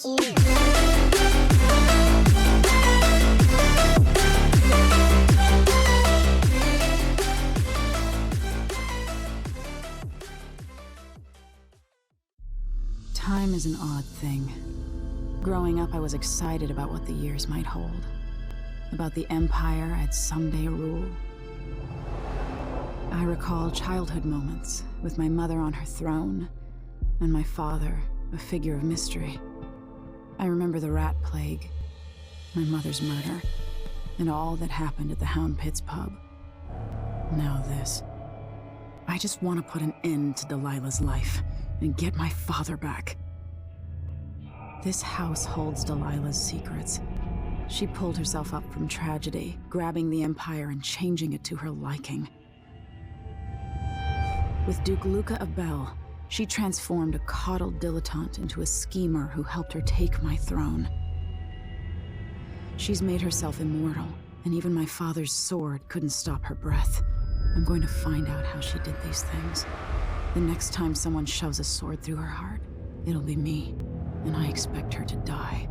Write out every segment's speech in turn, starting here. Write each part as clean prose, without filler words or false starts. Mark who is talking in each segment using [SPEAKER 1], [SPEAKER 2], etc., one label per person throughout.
[SPEAKER 1] Time is an odd thing. Growing up, I was excited about what the years might hold. About the empire I'd someday rule. I recall childhood moments with my mother on her throne, and my father, a figure of mystery. I remember the rat plague, my mother's murder, and all that happened at the Hound Pits pub. Now this. I just want to put an end to Delilah's life and get my father back. This house holds Delilah's secrets. She pulled herself up from tragedy, grabbing the Empire and changing it to her liking. With Duke Luca of Bell, she transformed a coddled dilettante into a schemer who helped her take my throne. She's made herself immortal, and even my father's sword couldn't stop her breath. I'm going to find out how she did these things. The next time someone shoves a sword through her heart, it'll be me, and I expect her to die.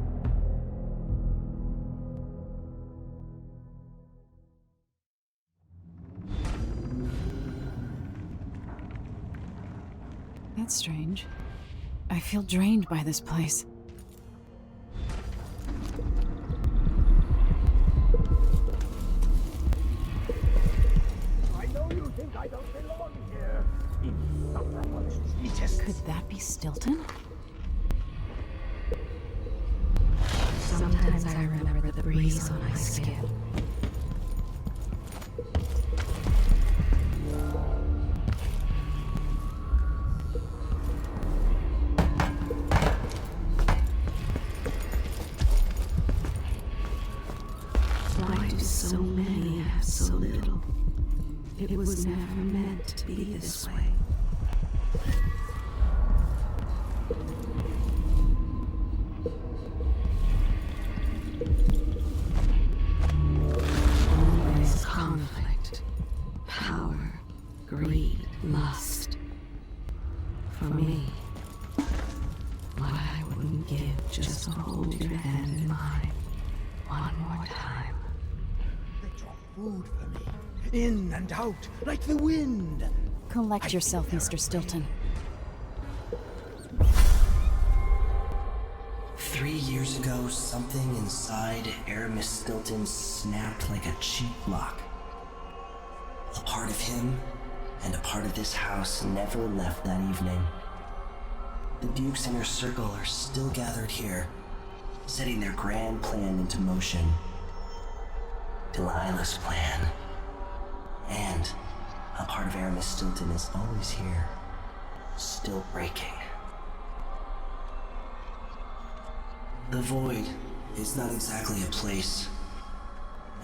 [SPEAKER 1] That's strange. I feel drained by this place.
[SPEAKER 2] I know you think I don't belong here.
[SPEAKER 1] Could that be Stilton?
[SPEAKER 3] Sometimes I remember the breeze on my skin. Why do so many have so little? It was never meant to be this way. Always conflict, power, greed, lust. For me, what I wouldn't give just to hold your hand in mine one more time.
[SPEAKER 2] They drop food for me. In and out, like the wind.
[SPEAKER 1] Collect yourself, Mr. Stilton.
[SPEAKER 4] 3 years ago, something inside Aramis Stilton snapped like a cheap lock. A part of him and a part of this house never left that evening. The Duke's inner circle are still gathered here, setting their grand plan into motion. Delilah's plan. And a part of Aramis Stilton is always here, still breaking. The Void is not exactly a place,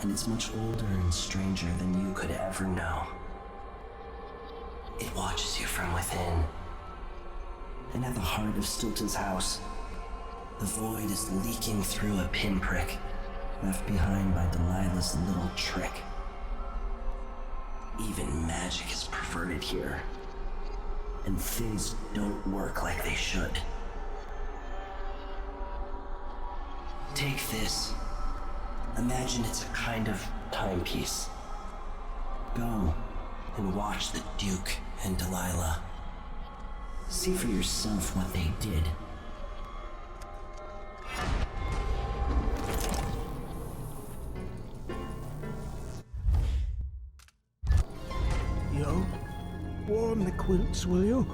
[SPEAKER 4] and it's much older and stranger than you could ever know. It watches you from within. And at the heart of Stilton's house, the Void is leaking through a pinprick left behind by Delilah's little trick. Even magic is perverted here, and things don't work like they should. Take this. Imagine it's a kind of timepiece. Go and watch the Duke and Delilah. See for yourself what they did.
[SPEAKER 2] Yo, warm the quilts, will you?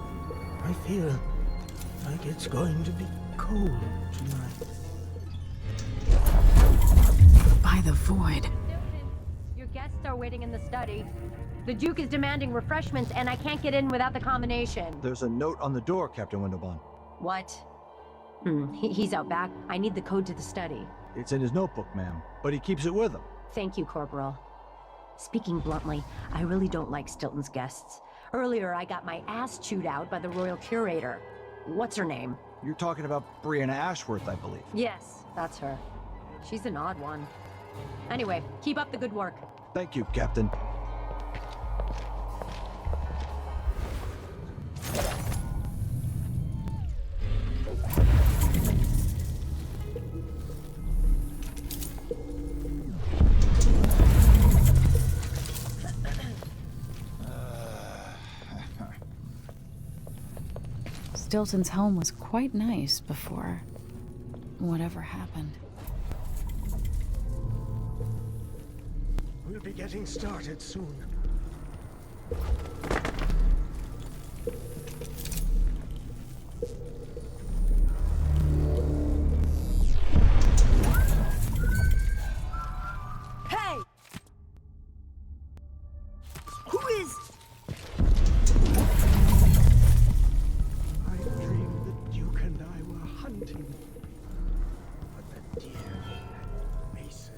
[SPEAKER 2] I feel like it's going to be cold tonight.
[SPEAKER 1] By the Void.
[SPEAKER 5] Your guests are waiting in the study. The Duke is demanding refreshments, and I can't get in without the combination.
[SPEAKER 6] There's a note on the door, Captain Windlebone.
[SPEAKER 5] What? He's out back. I need the code to the study.
[SPEAKER 6] It's in his notebook, ma'am, but he keeps it with him.
[SPEAKER 5] Thank you, Corporal. Speaking bluntly, I really don't like Stilton's guests. Earlier, I got my ass chewed out by the Royal Curator. What's her name?
[SPEAKER 6] You're talking about Brianna Ashworth, I believe.
[SPEAKER 5] Yes, that's her. She's an odd one. Anyway, keep up the good work.
[SPEAKER 6] Thank you, Captain.
[SPEAKER 1] Stilton's home was quite nice before whatever happened.
[SPEAKER 2] We'll be getting started soon.
[SPEAKER 5] Hey! Who is...
[SPEAKER 2] I dreamed the Duke and I were hunting. But the deer had maces.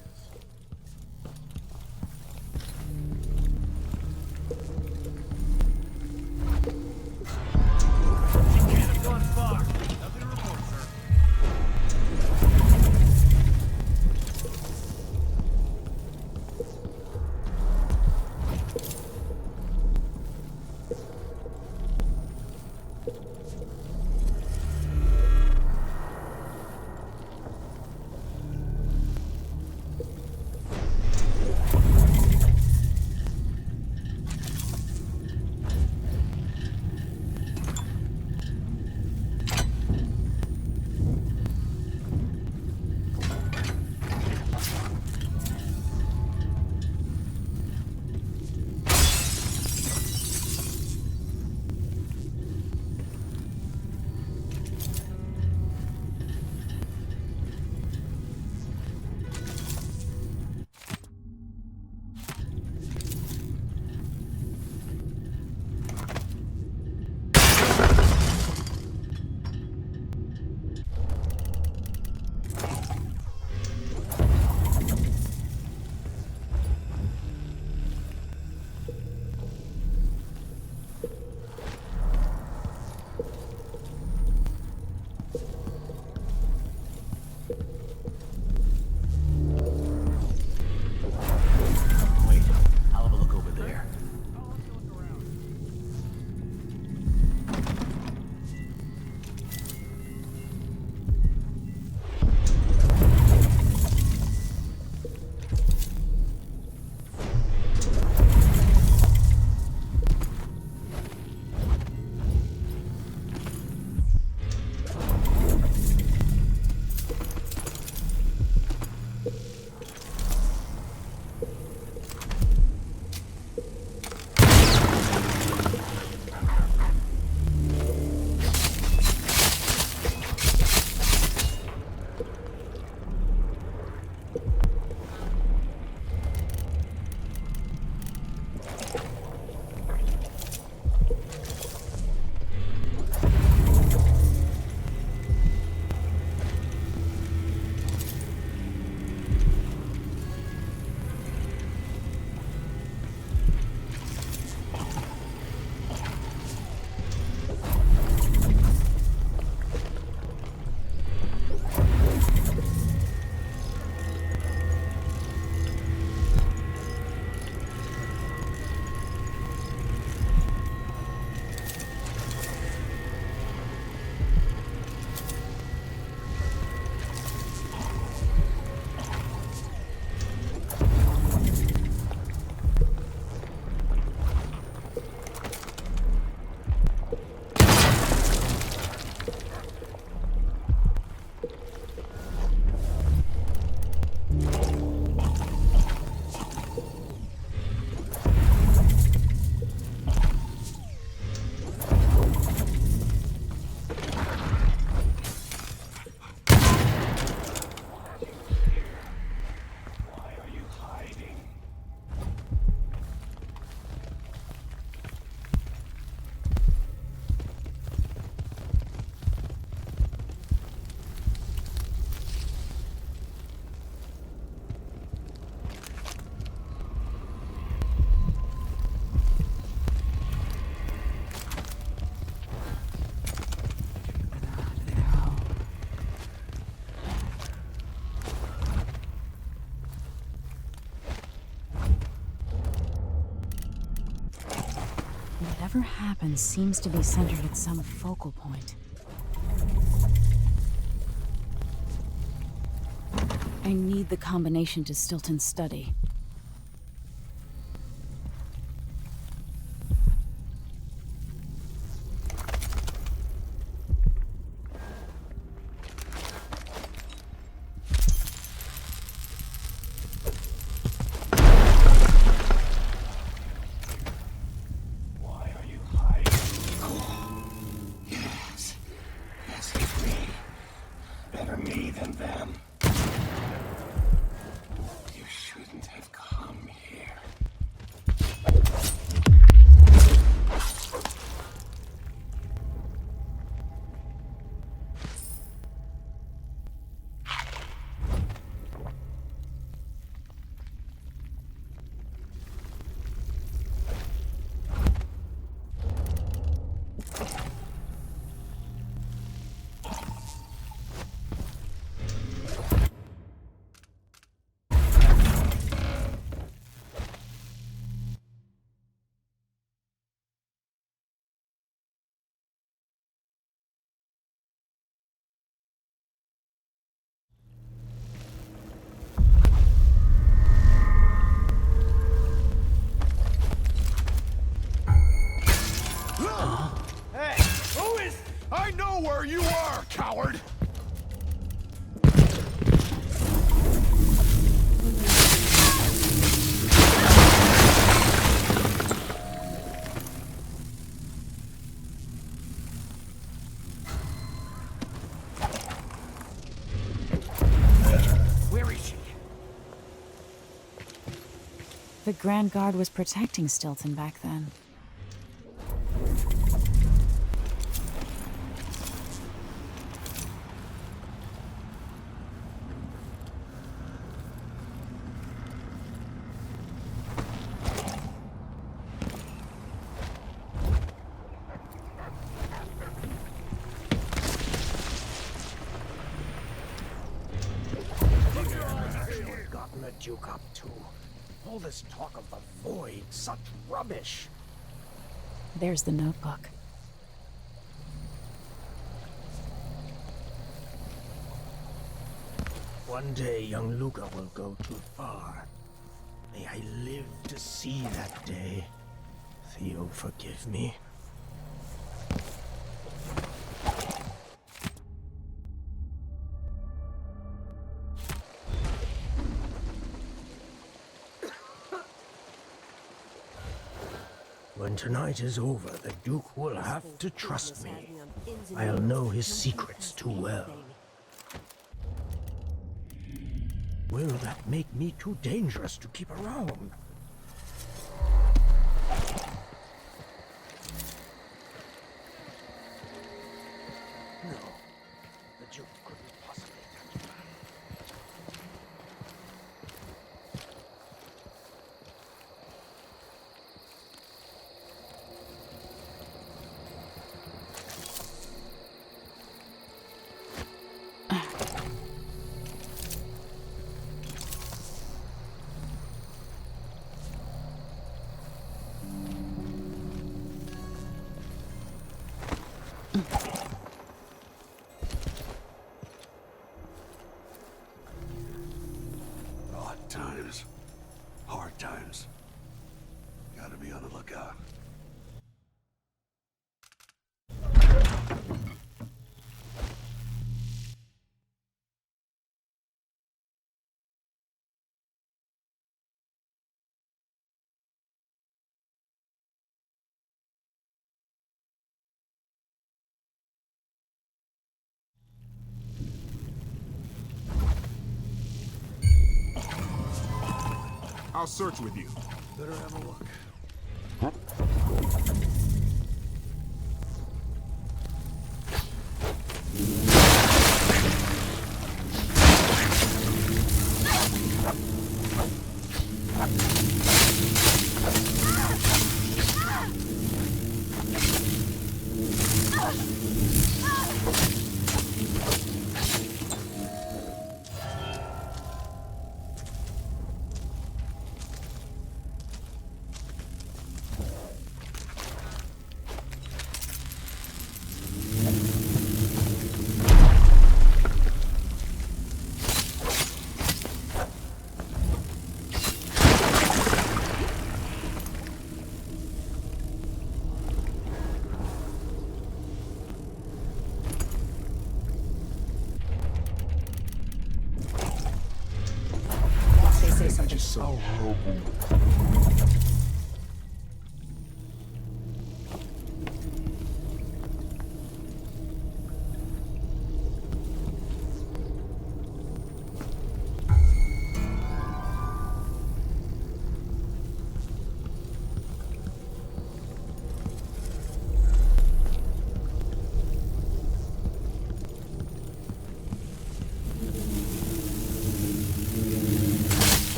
[SPEAKER 1] Whatever happens seems to be centered at some focal point. I need the combination to Stilton's study.
[SPEAKER 7] than them. You shouldn't have come here.
[SPEAKER 2] I know where you are, coward! Where is she?
[SPEAKER 1] The Grand Guard was protecting Stilton back then.
[SPEAKER 2] Gotten the Duke up to? All this talk of the void, such rubbish.
[SPEAKER 1] There's the notebook.
[SPEAKER 2] One day, young Luca will go too far. May I live to see that day. Theo, forgive me. When tonight is over, the Duke will have to trust me. I'll know his secrets too well. Will that make me too dangerous to keep around? No, the Duke couldn't possibly touch me.
[SPEAKER 7] Odd times. Hard times. Gotta be on the lookout.
[SPEAKER 8] I'll search with you.
[SPEAKER 2] Better have a look.
[SPEAKER 7] So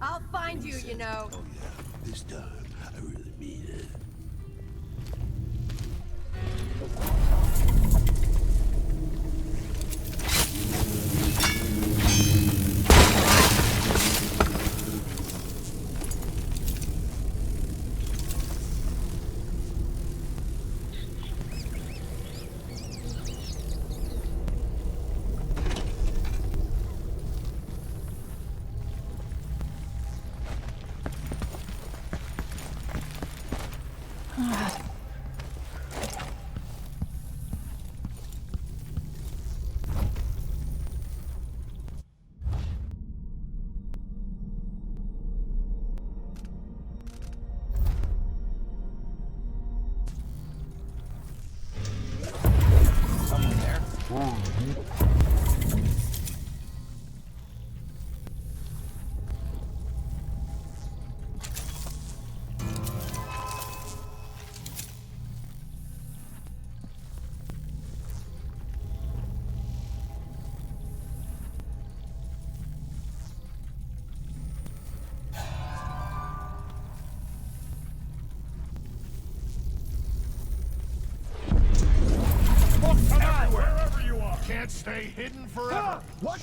[SPEAKER 5] I'll find you, you know.
[SPEAKER 7] Oh yeah, this time I really mean it.
[SPEAKER 6] Someone there.
[SPEAKER 8] Wherever you are. Can't stay hidden forever.
[SPEAKER 2] What?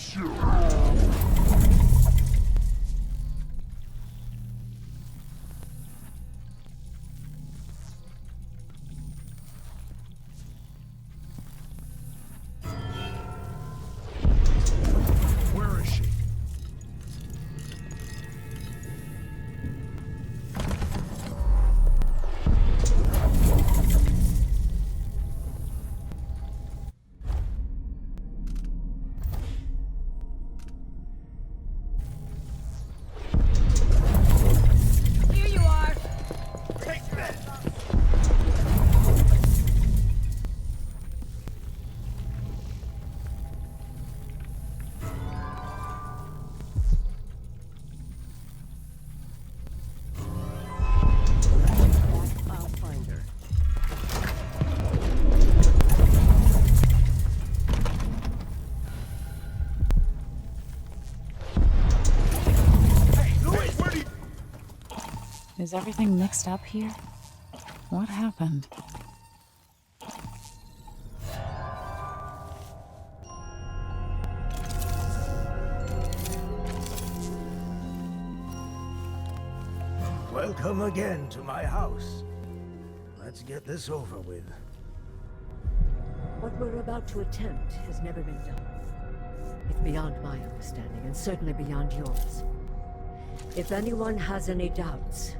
[SPEAKER 8] Where is she?
[SPEAKER 5] Here you are.
[SPEAKER 8] Take that!
[SPEAKER 5] I'll find her.
[SPEAKER 8] Hey, Louis, where do you...
[SPEAKER 1] Is everything mixed up here? What happened?
[SPEAKER 2] Welcome again to my house. Let's get this over with.
[SPEAKER 3] What we're about to attempt has never been done. It's beyond my understanding, and certainly beyond yours. If anyone has any doubts,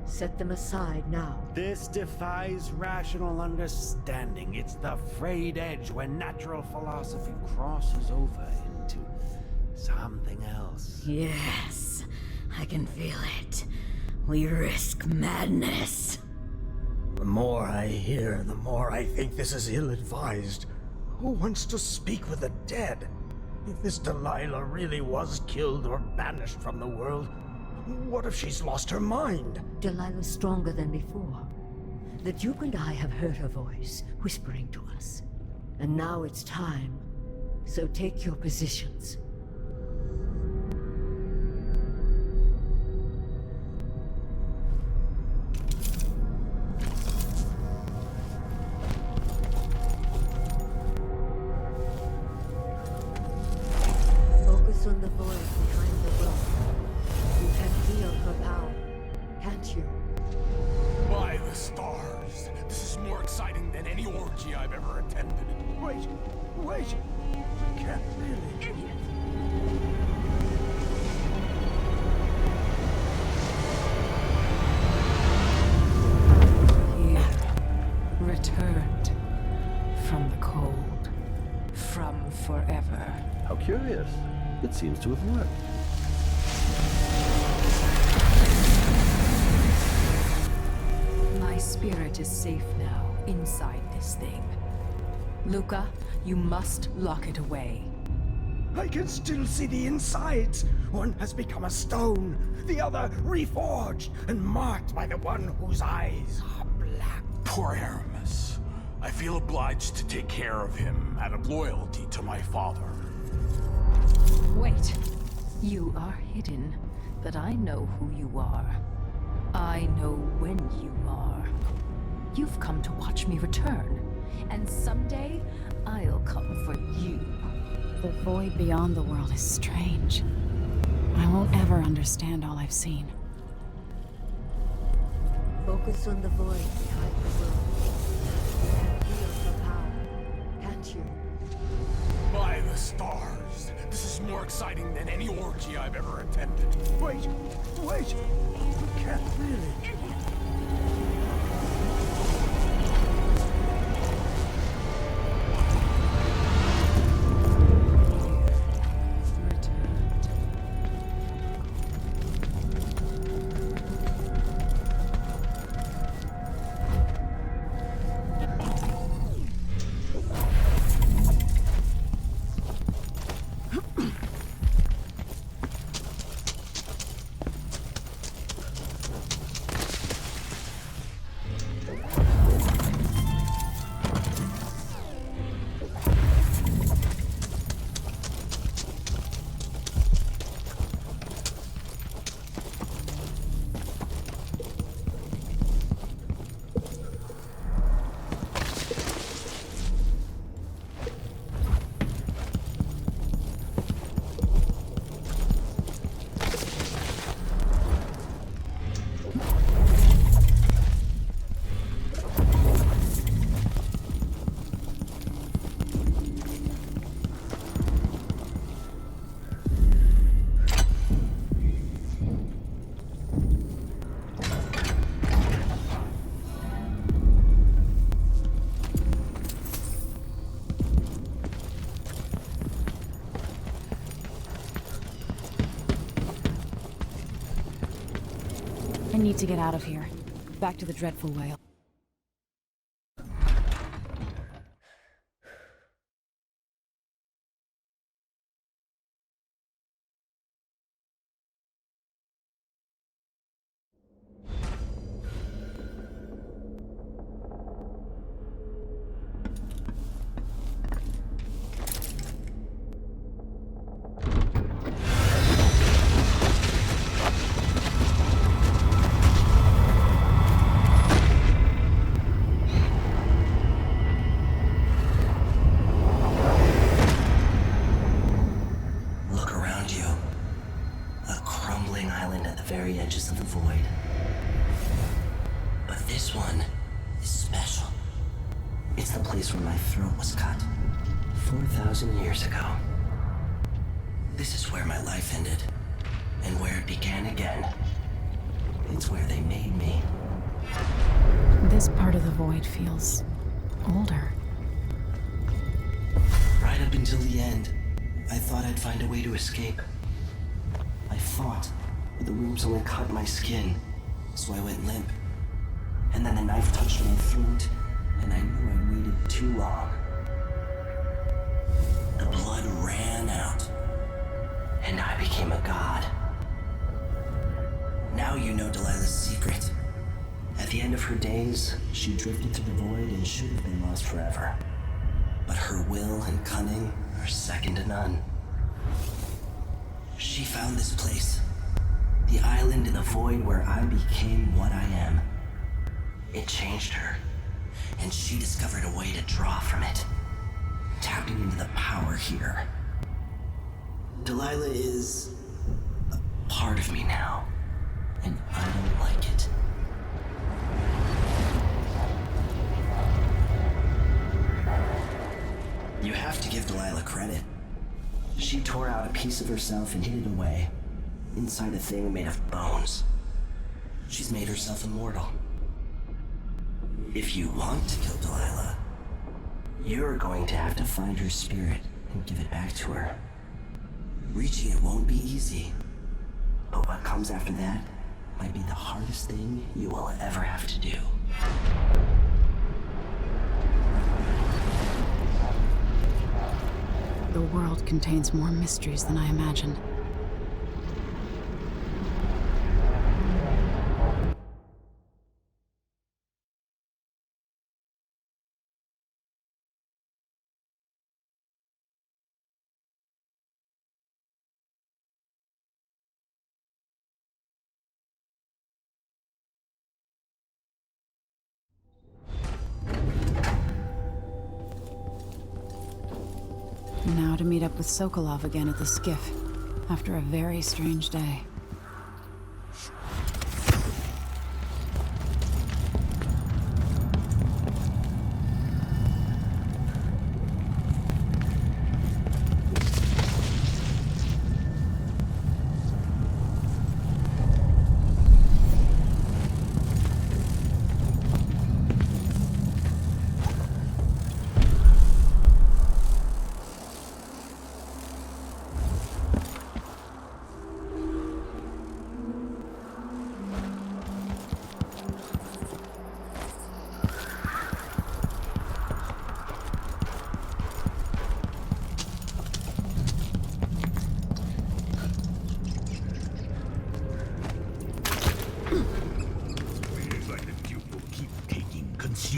[SPEAKER 3] set them aside now.
[SPEAKER 9] This defies rational understanding. It's the frayed edge when natural philosophy crosses over into something else.
[SPEAKER 3] Yes, I can feel it. We risk madness.
[SPEAKER 2] The more I hear, the more I think this is ill-advised. Who wants to speak with the dead? If this Delilah really was killed or banished from the world, what if she's lost her mind?
[SPEAKER 3] Delilah's stronger than before. The Duke and I have heard her voice, whispering to us. And now it's time. So take your positions. Focus on the void behind the rock. You can feel her power, can't you?
[SPEAKER 8] By the stars. This is more exciting than any orgy I've ever attended.
[SPEAKER 2] Wait! I can't really...
[SPEAKER 5] Idiot.
[SPEAKER 1] Here, returned from the cold, from forever.
[SPEAKER 7] How curious. It seems to have worked.
[SPEAKER 1] My spirit is safe now, inside this thing. Luca, you must lock it away.
[SPEAKER 2] I can still see the insides. One has become a stone, the other reforged and marked by the one whose eyes are black.
[SPEAKER 8] Poor Empress. I feel obliged to take care of him out of loyalty to my father.
[SPEAKER 1] Wait. You are hidden,
[SPEAKER 10] But I know who you are. I know when you are. You've come to watch me return. And someday, I'll come for you.
[SPEAKER 1] The void beyond the world is strange. I won't ever understand all I've seen.
[SPEAKER 3] Focus on the void behind the world. Feel for power, can't you?
[SPEAKER 8] By the stars! This is more exciting than any orgy I've ever attended.
[SPEAKER 2] Wait! You can't really.
[SPEAKER 1] I need to get out of here. Back to the dreadful whale.
[SPEAKER 4] Very edges of the void. But this one is special. It's the place where my throat was cut 4,000 years ago. This is where my life ended, and where it began again. It's where they made me.
[SPEAKER 1] This part of the void feels older.
[SPEAKER 4] Right up until the end, I thought I'd find a way to escape. I fought. But the wounds only cut my skin, so I went limp. And then the knife touched my throat, and I knew I'd waited too long. The blood ran out, and I became a god. Now you know Delilah's secret. At the end of her days, she drifted to the void and should have been lost forever. But her will and cunning are second to none. She found this place. The island in the void where I became what I am. It changed her, and she discovered a way to draw from it, tapping into the power here. Delilah is a part of me now, and I don't like it. You have to give Delilah credit. She tore out a piece of herself and hid it away. Inside a thing made of bones. She's made herself immortal. If you want to kill Delilah, you're going to have to find her spirit and give it back to her. Reaching it won't be easy, but what comes after that might be the hardest thing you will ever have to do.
[SPEAKER 1] The world contains more mysteries than I imagined. Now to meet up with Sokolov again at the skiff, after a very strange day.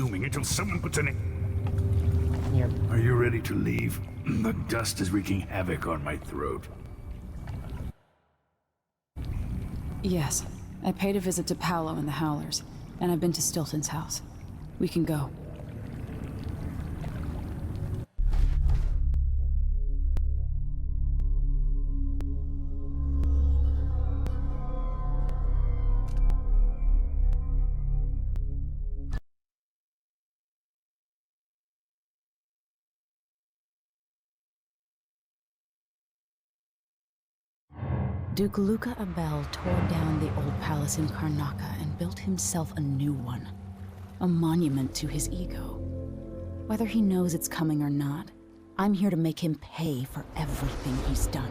[SPEAKER 7] Until someone puts an end. Are you ready to leave? The dust is wreaking havoc on my throat.
[SPEAKER 1] Yes. I paid a visit to Paolo and the Howlers, and I've been to Stilton's house. We can go. Duke Luca Abel tore down the old palace in Karnaca and built himself a new one. A monument to his ego. Whether he knows it's coming or not, I'm here to make him pay for everything he's done.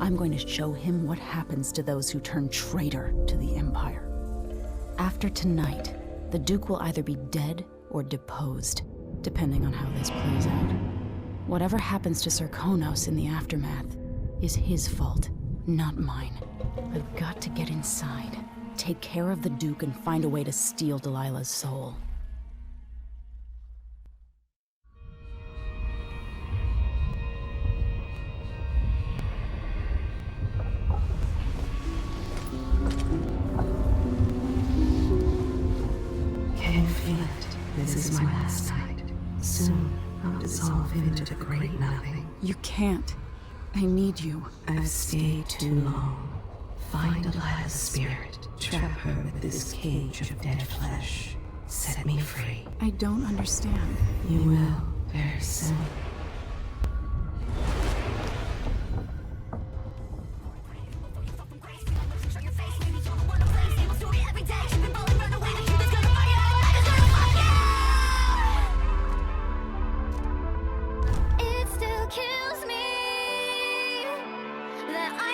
[SPEAKER 1] I'm going to show him what happens to those who turn traitor to the Empire. After tonight, the Duke will either be dead or deposed, depending on how this plays out. Whatever happens to Sir Konos in the aftermath is his fault. Not mine. I've got to get inside, take care of the Duke, and find a way to steal Delilah's soul.
[SPEAKER 11] Can't feel it. This is my last night. Soon, I'll dissolve into the great nothing.
[SPEAKER 1] You can't. I need you.
[SPEAKER 11] I've stayed too long. Find Delilah's spirit. Trap her with this cage of dead flesh. Set me free.
[SPEAKER 1] I don't understand.
[SPEAKER 11] You will, very soon.
[SPEAKER 12] It still kills me that I